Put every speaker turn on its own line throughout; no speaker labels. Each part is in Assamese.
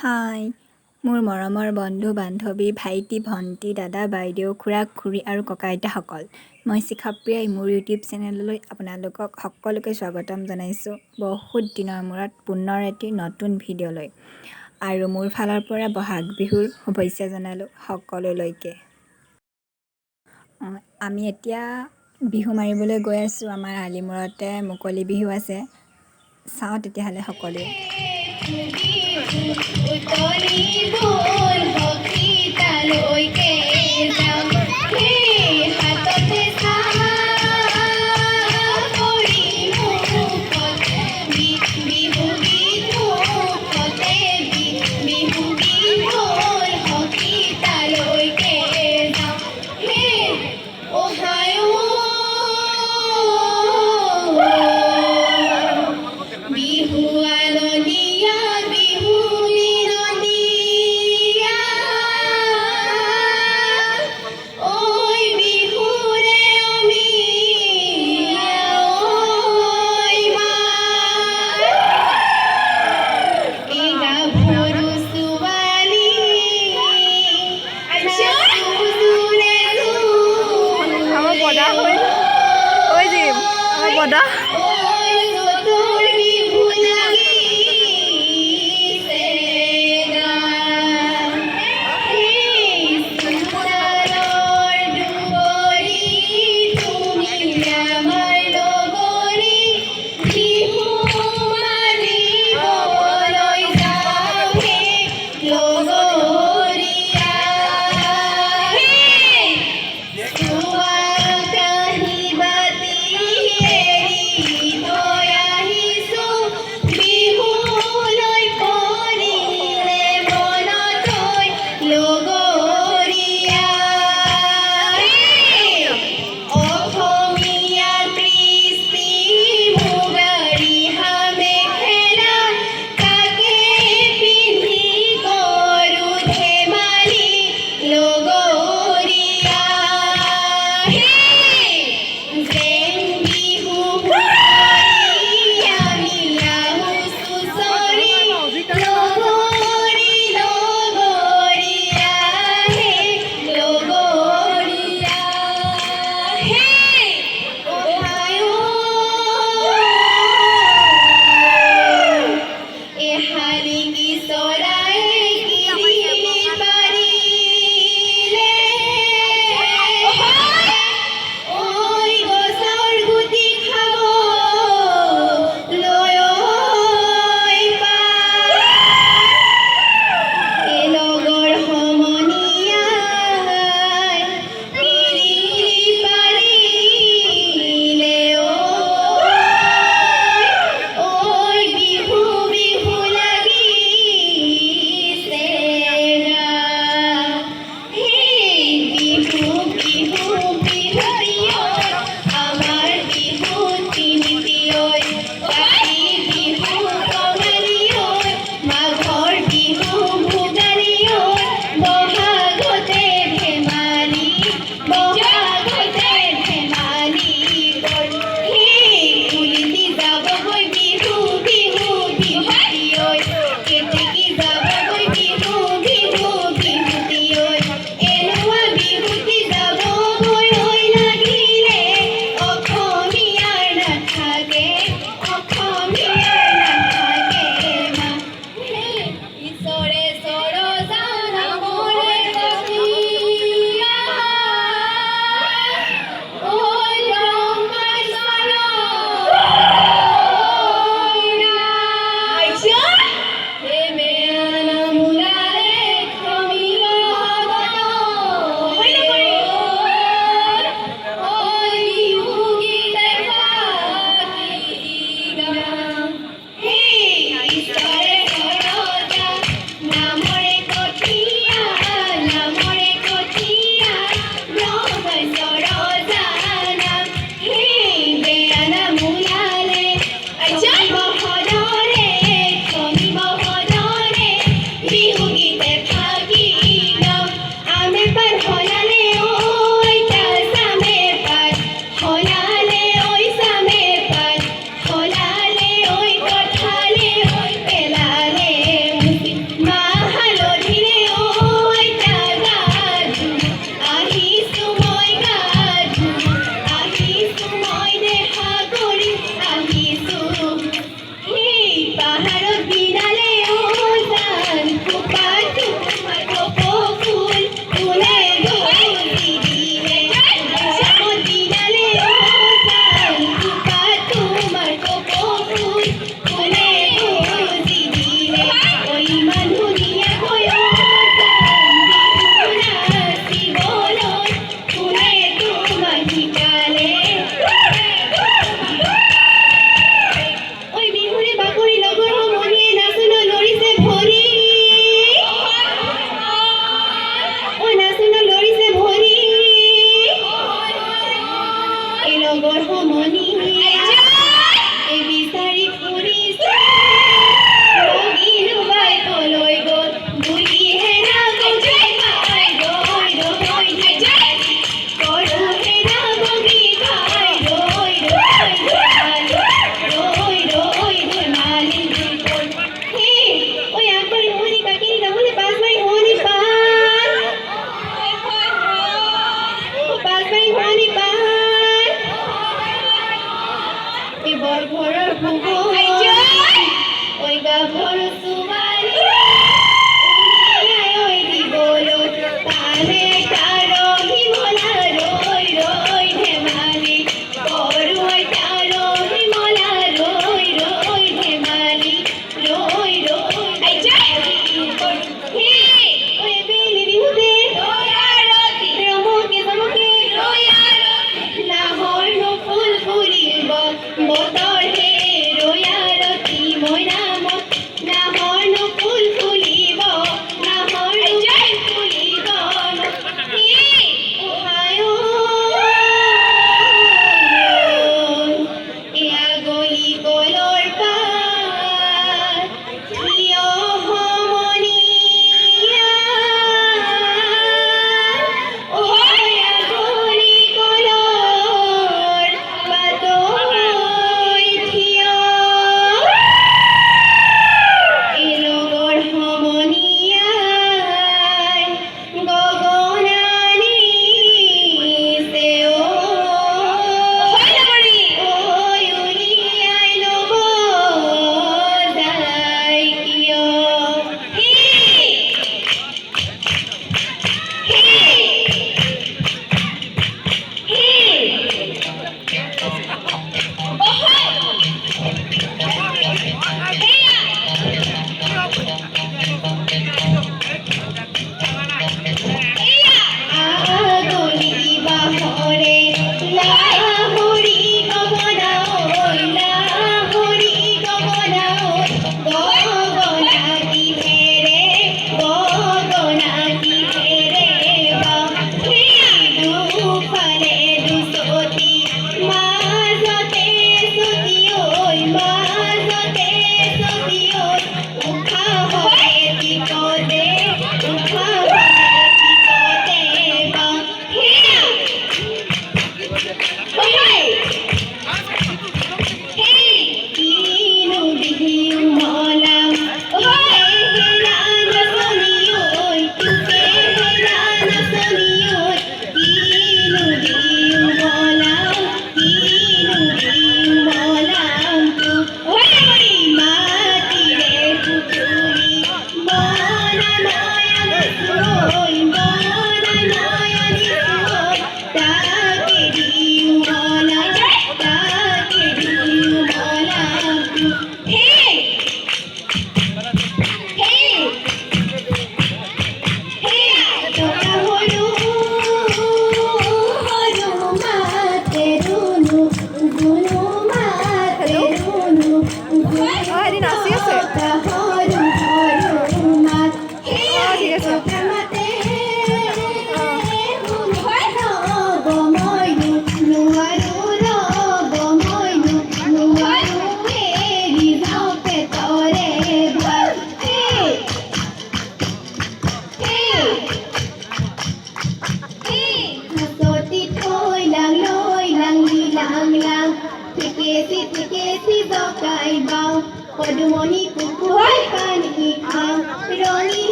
হাই মোৰ মৰমৰ বন্ধু বান্ধৱী ভাইটি ভণ্টি দাদা বাইদেউ খুৰা খুৰী আৰু ককা আইতাসকল মই শিখাপ্ৰিয়াই মোৰ ইউটিউব চেনেললৈ আপোনালোকক সকলোকে স্বাগতম জনাইছোঁ বহুত দিনৰ মূৰত পুনৰ এটি নতুন ভিডিঅ'লৈ আৰু মোৰ ফালৰ পৰা বহাগ বিহুৰ শুভেচ্ছা জনালোঁ সকলোলৈকে আমি এতিয়া বিহু মাৰিবলৈ গৈ আছোঁ আমাৰ আলিমূৰতে মুকলি বিহু আছে চাওঁ তেতিয়াহ'লে সকলোৱে
উতলি গ'ল হকী তালৈকে যাম হাততে চাহ কৰি মুখতে বিহু গীত মুখতে বিহু গীত হ'ল হকী তালৈকে যাম বিহু আলনী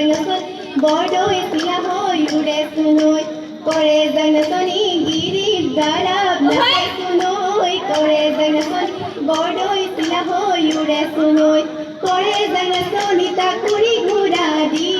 জাংসন বড়ই পিয়া হই উড়ে শুনই করে জাংসনি গিরির দ্বারা নাচে শুনই করে জাংসন বড়ই পিয়া হই উড়ে শুনই করে জাংসনি তাকুরি ঘুরাডি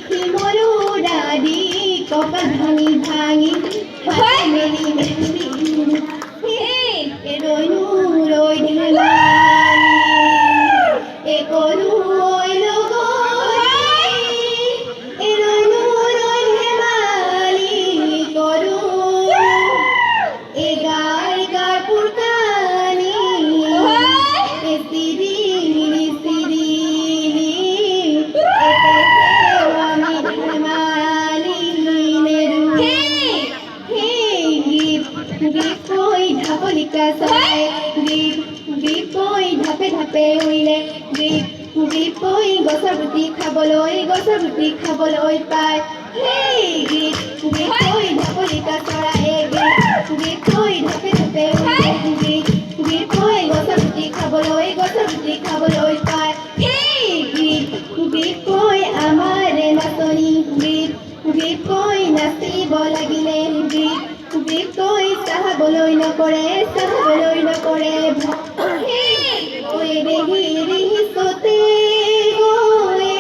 হিমরুরাডি কপাল ভাঙি ভাঙি হাতে মেলি মেলি রই রই ঢেলা এ করু ওই লোগো এ রই রই হেমালি করু এ গায় গায় পুরকানি এ সিরিলি সিরিলি এতে আমি হেমালি নেরু হে গিপ গিপ কই ঢাপলিকা সবাই গিপ গিপ কই ঢাপে ঢাপে উইলে গিপ গিপ কই গছৰ গুটি খাবলৈ পায় হেই গিপ গিপ কই ঢাপলিকা চৰায়ে গিপ গিপ কই ঢাপে ঢাপে উইলে গিপ গিপ কই গছৰ গুটি খাবলৈ পায় হেই গিপ গিপ কই আমাৰে নাচনি গিপ গিপ কই নাচিব লাগিলে গিপ গিপ কই চাহাবলৈ নকৰে ঐ ৰেহি ৰেহি চতে গৈ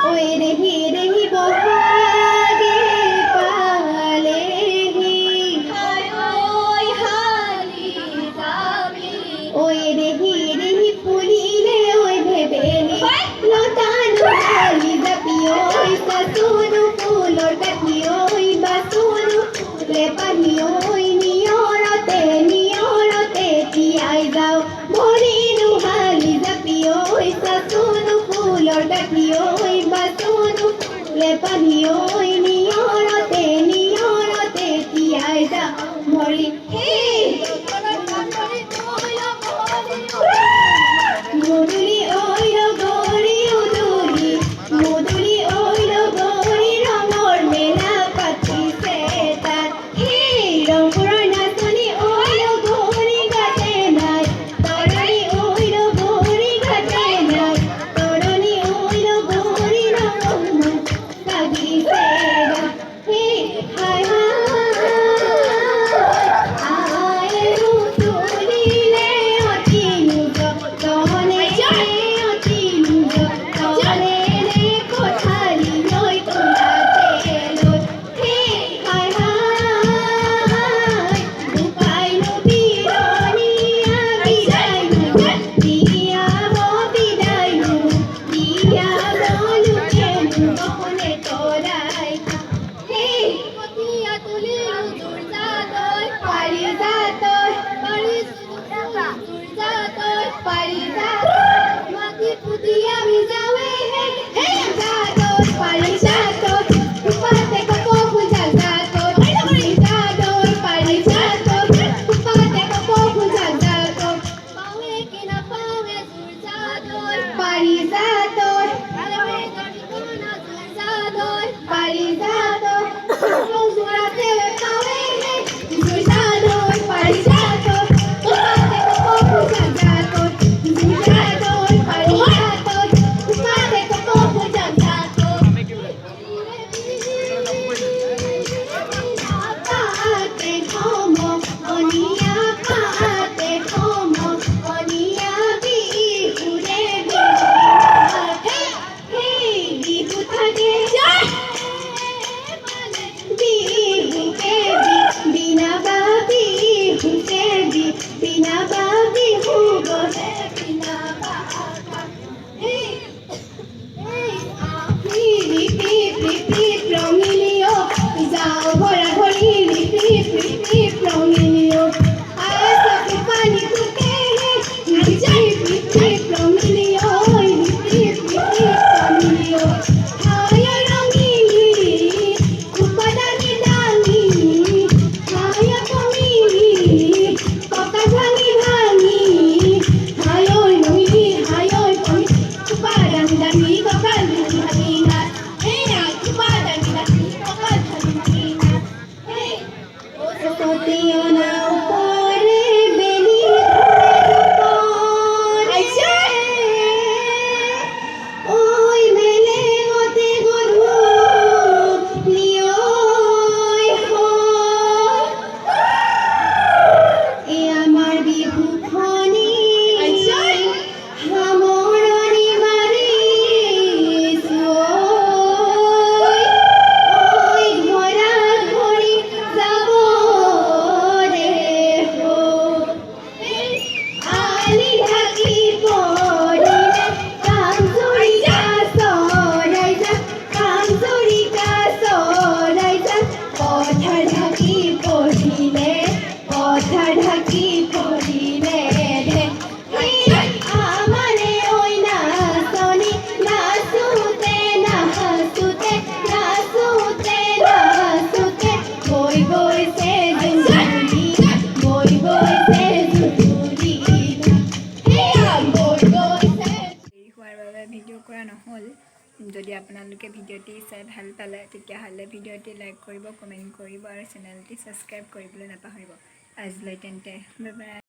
ঐ ৰেহি ৰেহি বহাগে পালেহি ঐ ৰেহি ৰেহি ফুলিলে ঐ ভেবেলি লতানো ঢালি জাপি ঐ চাচুনো ফুলৰ কাঠি ঐ বাচুনো ফুলে পানী ঐ নিয়ৰতে তিয়াই যাওঁ ভৰিনো হালি জাপি ঐ চাচুনো ফুলৰ কাঠি ঐ বাচুনো ফুলে পানী ঐ নিয়ৰতে তিয়াই যাওঁ ভৰি মধুলি ঐ লগৰী উদুলি মধুলি ঐ লগৰী ৰঙৰ মেলা পাতিছে তাত সেই ৰংপুৰৰ নাচনি ঐ লগৰী গাতে নাই তৰণি ঐ লগৰী গাতে নাই তৰণি ঐ লগৰী ৰঙৰ লাগিছে সেই হাই আইৰো তুলিলে অতি তহনে অতি তহনে কোঠালি লৈ কোলাতে লৈ সেই হাই দুপাইনো বিৰণীয়া বিদায়নো দিয়াব বিদায়নো দিয়াব লোকেনো নহলে তৰাই সেই কটীয়া তুলিলো দুৰ্জাতৈ পাৰিজাতৈ পাৰিজাতৈ মাটি পুতি আমি যাওঁৱে হে জাতৈ পাৰিজাতৈ উপাতে কপৌ ফুল জাতৈ পাৰিজাতৈ উপাতে কপৌ ফুল জাতৈ পাৱে কি নাপাৱে দুৰ্জাতৈ পাৰিজাতৈ পাৰিজাতৈ যোৰাতে পাৱে দুৰ্জাতৈ পাৰিজাতৈ উপাতে কপৌ ফুল জাতৈ দুৰ্জাতৈ পাৰিজাতৈ উপাতে কপৌ ফুল জাতৈ পাতে থম অনিয়া পাতে থম অনিয়া বিহুৰে বিহু থাকে বিহুকে বিনা বা বিহুকে বিনা বা বিহু গলে বিনা বা ৰঙিলিও যাওঁ ঘৰা ঘৰি ৰঙিলিও পানী ফুকে ৰঙিলিও ৰঙিলিও হায় ৰঙিলি উপাদানি দাঙি হায় কমিলি ককা ভাঙি ভাঙি কি কৰিলে আমাৰে ঐ নাচনী নাচোতে নাচোতে নাচোতে নাচোতে গৈ গৈছে জুনুৰি গৈ গৈছে জুনুৰি গৈ গৈছে
দেৰি হোৱাৰ বাবে ভিডিঅ' কৰা নহ'ল যদি আপোনালোকে ভিডিঅ'টি চাই ভাল পালে তেতিয়াহ'লে ভিডিঅ'টি লাইক কৰিব কমেণ্ট কৰিব আৰু চেনেলটি ছাবস্ক্ৰাইব কৰিবলৈ নাপাহৰিব আজিলৈ তেন্তে বাই বাই